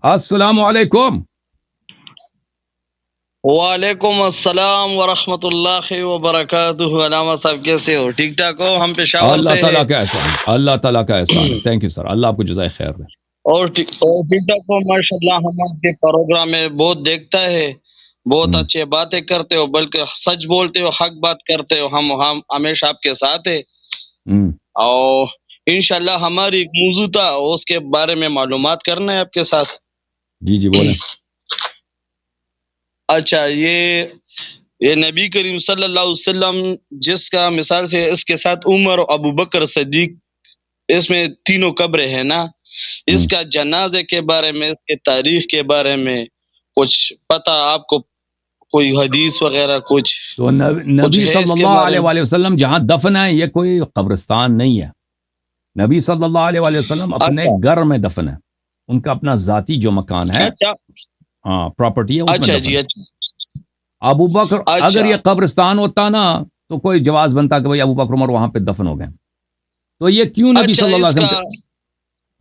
السلام علیکم. وعلیکم السلام ورحمۃ اللہ وبرکاتہ. علامہ صاحب کیسے ہو؟ ٹھیک ٹھاک ہو؟ ہم پشاور اللہ سے تعالیٰ ہیں. کا احسان، اللہ تعالیٰ کا احسان ہے. تھینک یو سر، اللہ آپ کو جزائے خیر دے. اور ٹھیک ٹھاک ہو؟ ماشاء اللہ. ہم آپ کے پروگرام میں بہت دیکھتا ہے، بہت اچھے باتیں کرتے ہو، بلکہ سچ بولتے ہو، حق بات کرتے ہو. ہم ہمیشہ آپ کے ساتھ ہیں. اور انشاءاللہ ہماری ایک موضوع تھا، اس کے بارے میں معلومات کرنا ہے آپ کے ساتھ. جی جی بولیں. اچھا، یہ نبی کریم صلی اللہ علیہ وسلم جس کا مثال سے اس کے ساتھ عمر اور ابو بکر صدیق، اس میں تینوں قبریں ہیں نا. اس کا جنازے کے بارے میں، اس کے تاریخ کے بارے میں کچھ پتہ آپ کو؟ کوئی حدیث وغیرہ کچھ تو نبی ہے صلی اس کے اللہ بارے علیہ میں؟ وآلہ وسلم جہاں دفن ہے یہ کوئی قبرستان نہیں ہے. نبی صلی اللہ علیہ وآلہ وسلم اپنے اچھا گھر میں دفن ہے. ان کا اپنا ذاتی جو مکان ہے، اچھا ہاں پراپرٹی ہے، اس میں اچھا دفن جی. ہے. اچھا ابو بکر اگر اچھا یہ قبرستان ہوتا نا تو کوئی جواز بنتا کہ بھئی ابو بکر عمر وہاں پہ دفن ہو گئے. تو یہ کیوں نبی اچھا صلی اللہ اس علیہ کا وسلم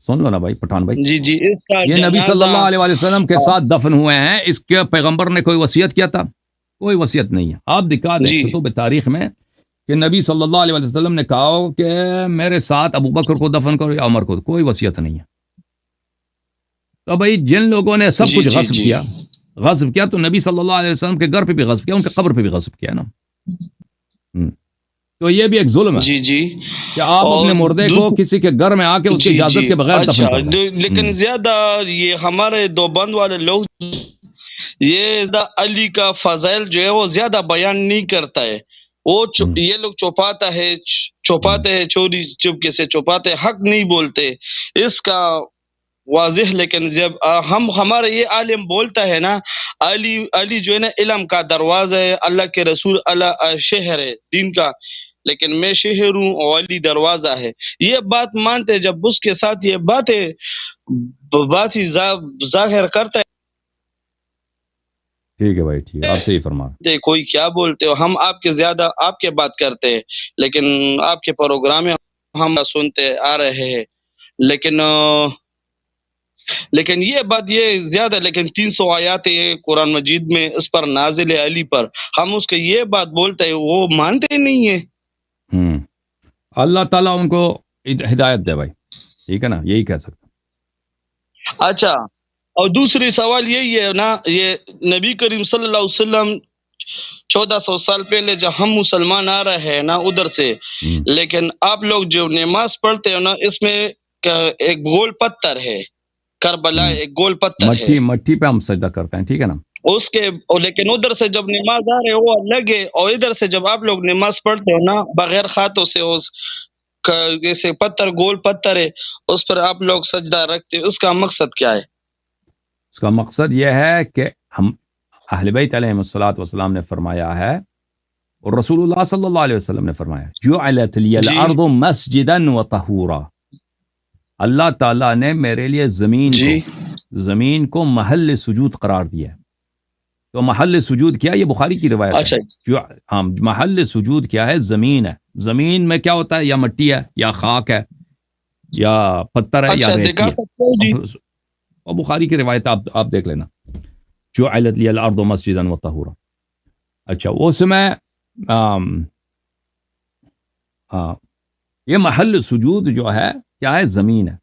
سن لو نا بھائی پٹھان بھائی، جی جی اس کا یہ نبی صلی جنازہ اللہ علیہ وآلہ وسلم کے ساتھ دفن ہوئے ہیں. اس کے پیغمبر نے کوئی وصیت کیا تھا؟ کوئی وصیت نہیں ہے. آپ دکھا دیں جی کتب تاریخ میں کہ نبی صلی اللہ علیہ وآلہ وسلم نے کہا ہو کہ میرے ساتھ ابو بکر کو دفن کرو یا عمر کو. کوئی وصیت نہیں ہے. تو بھائی جن لوگوں نے سب جی کچھ جی جی غصب کیا تو نبی صلی اللہ علیہ وسلم کے گھر پہ بھی غصب کیا، ان کے قبر پہ بھی غصب کیا نا. تو یہ بھی ایک ظلم ہے جی جی. کہ آپ اور اپنے مردے کو کسی کے گھر میں آ کے اس کی جی اجازت جی کے بغیر اچھا. دفن کر دیں. لیکن زیادہ یہ ہمارے دیوبند والے لوگ یہ زیادہ علی کا فضائل جو ہے وہ زیادہ بیان نہیں کرتا ہے. وہ یہ لوگ چھپاتے ہیں چوری چپکے سے چھپاتے ہیں، حق نہیں بولتے اس کا واضح. لیکن جب ہمارا یہ عالم بولتا ہے نا، علی جو ہے نا علم کا دروازہ ہے، اللہ کے رسول اللہ شہر ہے دین کا، لیکن میں شہر ہوں اور علی دروازہ ہے. یہ بات مانتے جب اس کے ساتھ یہ بات ہی ظاہر کرتا ٹھیک ہے بھائی، ٹھیک ہے، آپ صحیح فرما رہے ہے. کوئی کیا بولتے ہو، ہم آپ کے زیادہ آپ کے بات کرتے ہیں، لیکن آپ کے پروگرام میں ہم سنتے آ رہے ہیں. لیکن یہ بات یہ زیادہ، لیکن 300 آیات قرآن مجید میں اس پر نازل ہے علی پر، ہم اس کو یہ بات بولتے ہیں وہ مانتے نہیں ہیں. اللہ تعالیٰ ان کو ہدایت دے بھائی، ٹھیک ہے نا، یہی کہہ سکتا. اچھا، اور دوسری سوال یہی ہے نا، یہ نبی کریم صلی اللہ علیہ وسلم 1400 سال پہلے جب ہم مسلمان آ رہے ہیں نا ادھر سے، لیکن آپ لوگ جو نماز پڑھتے ہو نا اس میں ایک گول پتھر ہے، کربلا ایک گول پتھر ہے، مٹی پہ ہم سجدہ کرتے ہیں، ٹھیک ہے نا. اس کے لیکن ادھر سے جب نماز آ رہے وہ الگ ہے، اور ادھر سے جب آپ لوگ نماز پڑھتے ہو نا بغیر خاتوں سے اس جیسے پتھر گول پتھر ہے اس پر آپ لوگ سجدہ رکھتے، اس کا مقصد کیا ہے؟ اس کا مقصد یہ ہے کہ ہم اہل بیت علیہ الصلوۃ والسلام نے فرمایا ہے، اور رسول اللہ صلی اللہ علیہ وسلم نے فرمایا، جعلت لی الارض مسجدا وطہورا. اللہ تعالیٰ نے میرے لیے زمین کو محل سجود قرار دیا ہے. تو محل سجود کیا؟ یہ بخاری کی روایت اچھا ہے. محل سجود کیا ہے؟ زمین ہے. زمین میں کیا ہوتا ہے؟ یا مٹی ہے، یا خاک ہے، یا پتھر ہے، یا ریتی ہے. اور بخاری کی روایت آپ دیکھ لینا، جعلت لی الارض مسجدا وطہورا. اچھا، اس میں یہ محل سجود جو ہے کیا ہے؟ زمین ہے.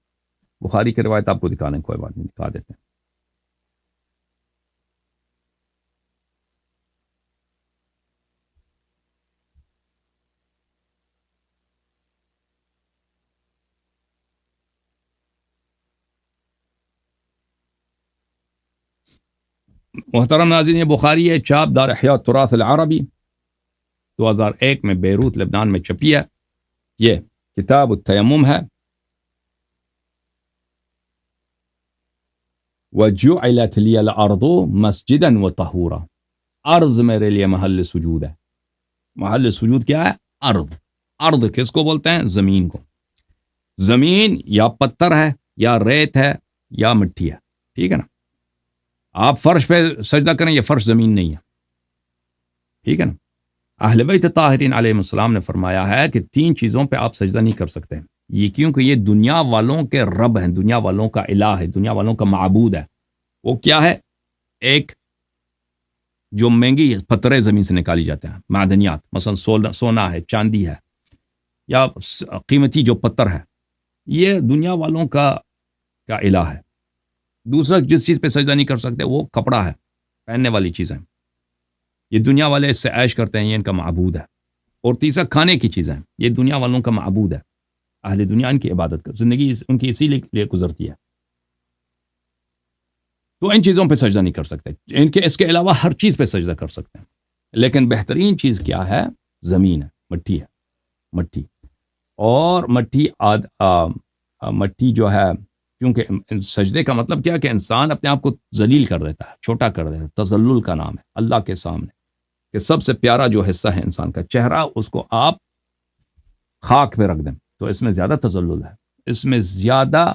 بخاری کی روایت آپ کو دکھا دیں، کوئی بات نہیں، دکھا دیتے ہیں. محترم ناظرین، یہ بخاری ہے، چاپ دار احیاء التراث العربی 2001 میں بیروت لبنان میں چھپی ہے. یہ کتاب التیمم ہے. وَجُعِلَتْ لِيَ الْأَرْضُ مَسْجِدًا وَطَهُورًا. ارض میرے لیے محل سجود ہے. محل سجود کیا ہے؟ ارض کس کو بولتے ہیں؟ زمین کو. زمین یا پتھر ہے، یا ریت ہے، یا مٹی ہے، ٹھیک ہے نا. آپ فرش پہ سجدہ کریں، یہ فرش زمین نہیں ہے، ٹھیک ہے نا. اہل بیت طاہرین علیہ السلام نے فرمایا ہے کہ 3 چیزوں پہ آپ سجدہ نہیں کر سکتے. یہ کیونکہ یہ دنیا والوں کے رب ہیں، دنیا والوں کا الہ ہے، دنیا والوں کا معبود ہے. وہ کیا ہے؟ ایک جو مہنگی پتھریں زمین سے نکالی جاتے ہیں، معدنیات، مثلا سونا ہے، چاندی ہے، یا قیمتی جو پتھر ہے، یہ دنیا والوں کا الہ ہے۔ دوسرا جس چیز پہ سجدہ نہیں کر سکتے وہ کپڑا ہے، پہننے والی چیزیں، یہ دنیا والے اس سے عیش کرتے ہیں، یہ ان کا معبود ہے۔ اور تیسرا کھانے کی چیزیں، یہ دنیا والوں کا معبود ہے، اہل دنیا ان کی عبادت کر، زندگی ان کی اسی لیے گزرتی ہے، تو ان چیزوں پہ سجدہ نہیں کر سکتے۔ اس کے علاوہ ہر چیز پہ سجدہ کر سکتے ہیں، لیکن بہترین چیز کیا ہے؟ زمین ہے، مٹی ہے، مٹی۔ اور مٹی جو ہے، کیونکہ سجدے کا مطلب کیا ہے کہ انسان اپنے آپ کو ذلیل کر دیتا ہے، چھوٹا کر دیتا ہے، تذلل کا نام ہے اللہ کے سامنے، کہ سب سے پیارا جو حصہ ہے انسان کا چہرہ، اس کو آپ خاک پہ رکھ دیں، تو اس میں زیادہ تذلل ہے، اس میں زیادہ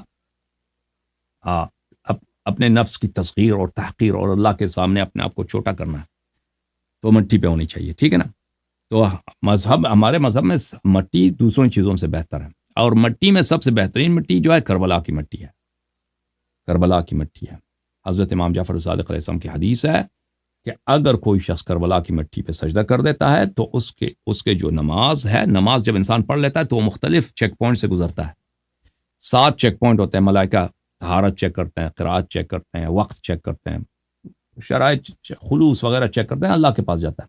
اپنے نفس کی تصغیر اور تحقیر اور اللہ کے سامنے اپنے آپ کو چھوٹا کرنا ہے، تو مٹی پہ ہونی چاہیے، ٹھیک ہے نا؟ تو ہمارے مذہب میں مٹی دوسروں چیزوں سے بہتر ہے، اور مٹی میں سب سے بہترین مٹی جو ہے کربلا کی مٹی ہے، کربلا کی مٹی ہے۔ حضرت امام جعفر صادق علیہ السلام کی حدیث ہے کہ اگر کوئی شخص کربلا کی مٹی پہ سجدہ کر دیتا ہے تو اس کے جو نماز ہے، نماز جب انسان پڑھ لیتا ہے تو وہ مختلف چیک پوائنٹ سے گزرتا ہے، 7 چیک پوائنٹ ہوتے ہیں، ملائکہ طہارت چیک کرتے ہیں، قرات چیک کرتے ہیں، وقت چیک کرتے ہیں، شرائط خلوص وغیرہ چیک کرتے ہیں، اللہ کے پاس جاتا ہے۔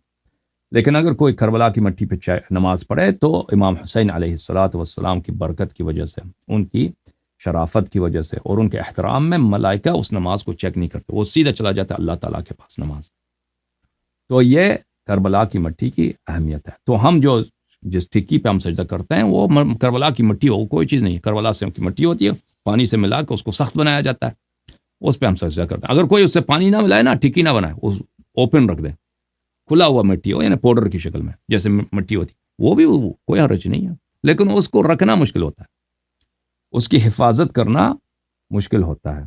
لیکن اگر کوئی کربلا کی مٹی پہ نماز پڑھے تو امام حسین علیہ السلام کی برکت کی وجہ سے، ان کی شرافت کی وجہ سے اور ان کے احترام میں ملائکہ اس نماز کو چیک نہیں کرتے، وہ سیدھا چلا جاتا ہے اللہ تعالیٰ کے پاس نماز۔ تو یہ کربلا کی مٹی کی اہمیت ہے۔ تو ہم جس ٹکی پہ ہم سجدہ کرتے ہیں وہ کربلا کی مٹی ہو، کوئی چیز نہیں ہے، کربلا سے کی مٹی ہوتی ہے، پانی سے ملا کے اس کو سخت بنایا جاتا ہے، اس پہ ہم سجدہ کرتے ہیں۔ اگر کوئی اس سے پانی نہ ملائے نا، ٹکی نہ بنائے، اوپن رکھ دے، کھلا ہوا مٹی ہو، یعنی پاؤڈر کی شکل میں جیسے مٹی ہوتی، وہ بھی کوئی حرج نہیں ہے، لیکن اس کو رکھنا مشکل ہوتا ہے، اس کی حفاظت کرنا مشکل ہوتا ہے،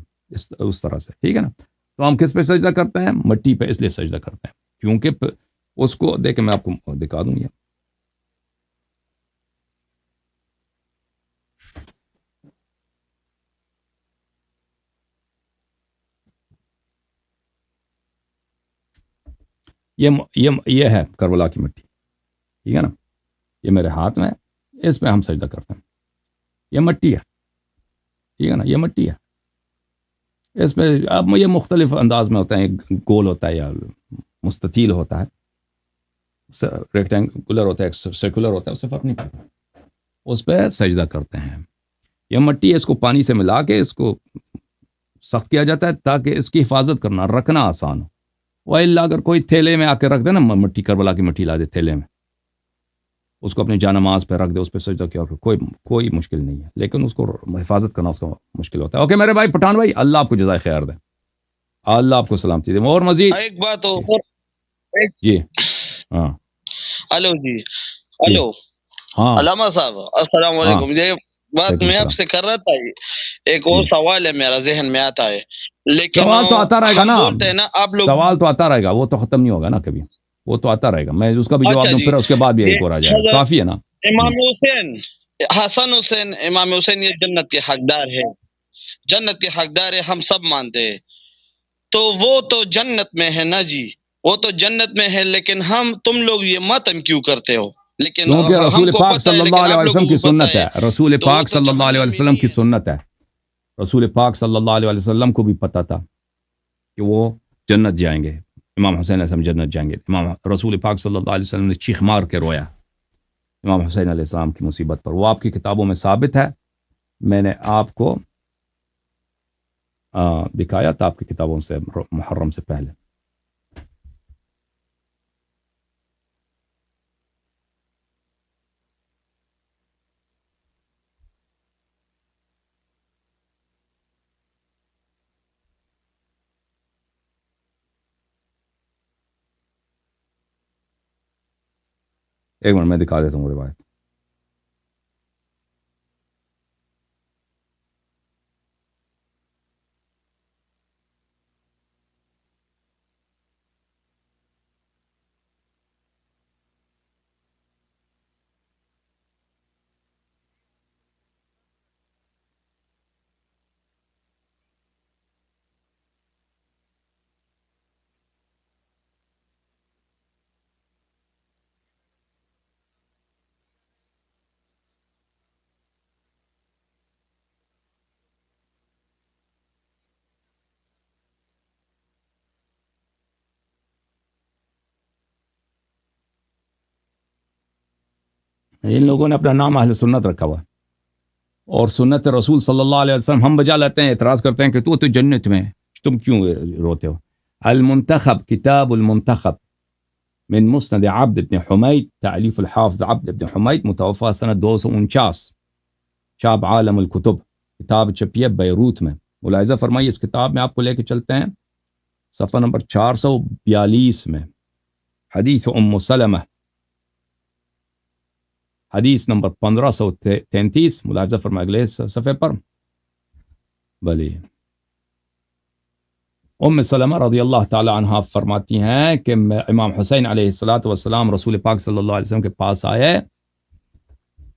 اس طرح سے، ٹھیک ہے نا؟ تو ہم کس پہ سجدہ کرتے ہیں؟ مٹی پہ اس لیے سجدہ کرتے ہیں کیونکہ اس کو دیکھیں، میں آپ کو دکھا دوں یہ ہے کربلا کی مٹی، ٹھیک ہے نا؟ یہ میرے ہاتھ میں ہے، اس پہ ہم سجدہ کرتے ہیں، یہ مٹی ہے، ٹھیک ہے نا؟ یہ مٹی ہے، اس پہ اب یہ مختلف انداز میں ہوتا ہے، گول ہوتا ہے یا مستطیل ہوتا ہے، ریکٹینگولر ہوتا ہے، سرکولر ہوتا ہے، اس سے فرق نہیں پڑتا، اس پہ سجدہ کرتے ہیں۔ یہ مٹی ہے، اس کو پانی سے ملا کے اس کو سخت کیا جاتا ہے تاکہ اس کی حفاظت کرنا، رکھنا آسان ہو۔ وَإِلَّا اگر کوئی تھیلے میں آ کے رکھ دے نا، مٹی، کربلا کی مٹی لا دے تھیلے میں، اس کو اپنی جانماز پہ رکھ دے، اس پہ سجدہ کیا، کوئی مشکل نہیں ہے، لیکن اس کو حفاظت کرنا اس کا مشکل ہوتا ہے۔ اوکے میرے بھائی پٹھان بھائی، اللہ آپ کو جزائے خیر دے، اللہ آپ کو سلامتی دے، اور مزید ایک بات اور جی، ہاں ہلو جی، جی، ہلو ہاں علامہ صاحب، السلام ہاں، علیکم۔ یہ بات وعلیکم میں آپ السلام سے کر رہا تھا، ایک اور جی۔ سوال ہے میرا ذہن میں آتا ہے، لیکن سوال تو آتا رہے گا ہم نا، بولتے ہیں نا آپ لوگ۔ سوال تو آتا رہے گا، وہ تو ختم نہیں ہوگا نا کبھی، وہ تو آتا رہے گا، میں اس کا بھی جواب اچھا دوں، جی، پھر اس کے بعد بھی ایک اور آ یہ جائے گا، حضرت کافی ہے نا؟ امام حسین، حسن حسین، امام حسین یہ جنت کے حقدار ہے، جنت کے حقدار ہے، ہم سب مانتے ہیں، تو وہ تو جنت میں ہے نا جی، وہ تو جنت میں ہے، لیکن تم لوگ یہ ماتم کیوں کرتے ہو؟ لیکن کیونکہ ہم رسول کو پاک پتہ ہے، صلی اللہ لیکن علیہ آپ وسلم لوگوں کی کو پتہ سنت ہے، ہے، رسول تو وہ پاک تو صلی اللہ علیہ جہنمی وسلم نہیں کی ہے۔ سنت ہے، رسول پاک صلی اللہ علیہ وسلم کو بھی پتا تھا کہ وہ جنت جائیں گے، امام حسین علیہ السلام جنت جائیں گے، رسول پاک صلی اللہ علیہ وسلم نے چیخ مار کے رویا امام حسین علیہ السلام کی مصیبت پر، وہ آپ کی کتابوں میں ثابت ہے، میں نے آپ کو دکھایا تھا آپ کی کتابوں سے، محرم سے پہلے۔ ایک منٹ میں دکھا دیتا ہوں روایت۔ ان لوگوں نے اپنا نام اہل سنت رکھا ہوا ہے، اور سنت رسول صلی اللہ علیہ وسلم ہم بجا لیتے ہیں، اعتراض کرتے ہیں کہ تو جنت میں، تم کیوں روتے ہو؟ المنتخب، کتاب المنتخب من مسند عبد بن حمید، تألیف الحافظ عبد بن حمید، متوفى سنہ 249، چاپ عالم الکتب، کتاب چھپی ہے بیروت میں۔ ملاحظہ فرمائیے اس کتاب میں آپ کو لے کے چلتے ہیں صفحہ نمبر 442 میں، حدیث ام سلمہ، حدیث نمبر 1533، ملاحظہ فرمائے اگلے صفحے پر۔ بلی ام سلمہ رضی اللہ تعالی عنہا فرماتی ہیں کہ امام حسین علیہ الصلاۃ والسلام رسول پاک صلی اللہ علیہ وسلم کے پاس آئے،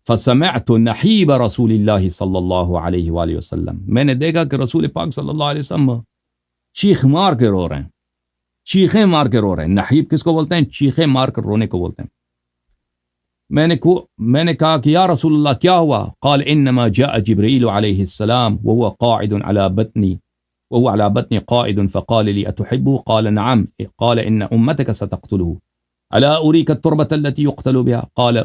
فسمعت نحیب رسول اللہ صلی اللہ علیہ وآلہ وسلم، میں نے دیکھا کہ رسول پاک صلی اللہ علیہ وسلم چیخ مار کے رو رہے ہیں، چیخیں مار کے رو رہے ہیں۔ نحیب کس کو بولتے ہیں؟ چیخیں مار کر رونے کو بولتے ہیں۔ میں نے کہا کہ یا رسول اللہ کیا ہوا؟ قال انما جاء جبريل عليه السلام وهو قاعد على بطني قائد فقال لي اتحبه؟ قال نعم. قال ان امتك ستقتله، الا اريك التربة التي يقتل بها؟ قال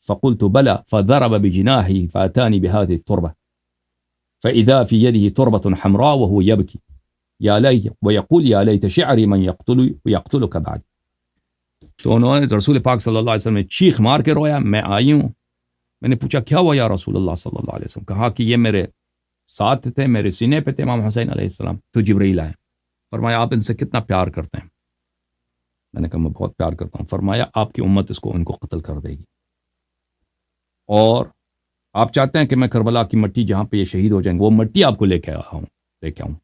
فقلت بلى، فضرب بجناحه فاتاني بهذه التربة فاذا في يده تربة حمراء وهو يبكي يا ليت ويقول يا ليت شعري من يقتلك بعد۔ تو انہوں نے رسول پاک صلی اللہ علیہ وسلم نے چیخ مار کے رویا۔ میں آئی ہوں، میں نے پوچھا کیا ہوا یا رسول اللہ صلی اللہ علیہ وسلم؟ کہا کہ یہ میرے ساتھ تھے، میرے سینے پہ تھے امام حسین علیہ السلام، تو جبرائیل آئے۔ فرمایا آپ ان سے کتنا پیار کرتے ہیں؟ میں نے کہا میں بہت پیار کرتا ہوں۔ فرمایا آپ کی امت ان کو قتل کر دے گی، اور آپ چاہتے ہیں کہ میں کربلا کی مٹی جہاں پہ یہ شہید ہو جائیں گے وہ مٹی آپ کو لے کے آؤں۔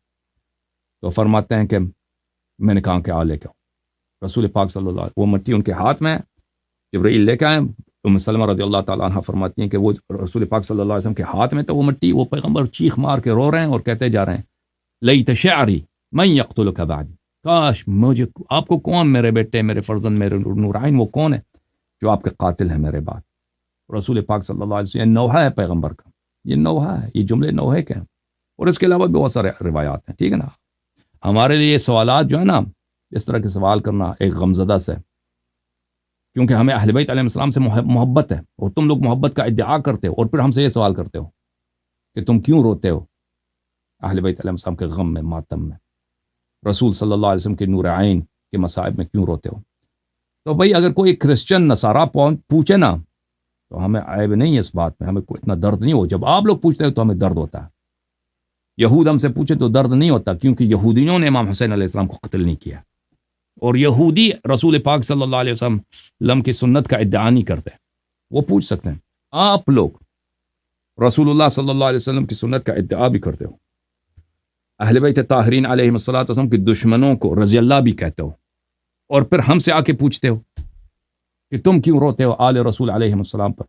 تو فرماتے ہیں کہ میں نے کہا کہ آ لے کے آؤں۔ رسول پاک صلی اللہ علیہ وسلم، وہ مٹی ان کے ہاتھ میں، جبرائیل لے کے آئے۔ ام سلمہ رضی اللہ تعالیٰ عنہ فرماتی ہیں کہ وہ رسول پاک صلی اللہ علیہ وسلم کے ہاتھ میں تو وہ مٹی، وہ پیغمبر چیخ مار کے رو رہے ہیں اور کہتے جا رہے ہیں لیت شعری من یقتلک بعدی، کاش مجھے، آپ کو کون، میرے بیٹے، میرے فرزند، میرے نورعین، وہ کون ہے جو آپ کے قاتل ہیں میرے بعد؟ رسول پاک صلی اللہ علیہ وسلم، یہ نوحہ ہے پیغمبر کا، یہ نوحہ ہے، یہ جملے نوحے کے ہیں، اور اس کے علاوہ بھی بہت سارے روایات ہیں، ٹھیک ہے نا۔ ہمارے لیے یہ سوالات جو ہے نا، اس طرح کے سوال کرنا ایک غمزدہ سے، کیونکہ ہمیں اہل بیت علیہ السلام سے محبت ہے، اور تم لوگ محبت کا ادعا کرتے ہو اور پھر ہم سے یہ سوال کرتے ہو کہ تم کیوں روتے ہو اہل بیت علیہ السلام کے غم میں، ماتم میں، رسول صلی اللہ علیہ وسلم کے نور عین کے مصائب میں کیوں روتے ہو؟ تو بھائی اگر کوئی کرسچن نصارہ پوچھے نا تو ہمیں عیب نہیں ہے اس بات میں، ہمیں کوئی اتنا درد نہیں ہو۔ جب آپ لوگ پوچھتے ہو تو ہمیں درد ہوتا ہے۔ یہود ہم سے پوچھے تو درد نہیں ہوتا، کیونکہ یہودیوں نے امام حسین علیہ السلام کو قتل نہیں کیا، اور یہودی رسول پاک صلی اللہ علیہ وسلم کی سنت کا ادعا نہیں کرتے، وہ پوچھ سکتے ہیں۔ آپ لوگ رسول اللہ صلی اللہ علیہ وسلم کی سنت کا ادعا بھی کرتے ہو، اہل بیت طاہرین علیہم الصلوۃ والسلام کے دشمنوں کو رضی اللہ بھی کہتے ہو، اور پھر ہم سے آ کے پوچھتے ہو کہ تم کیوں روتے ہو آل رسول علیہم السلام پر؟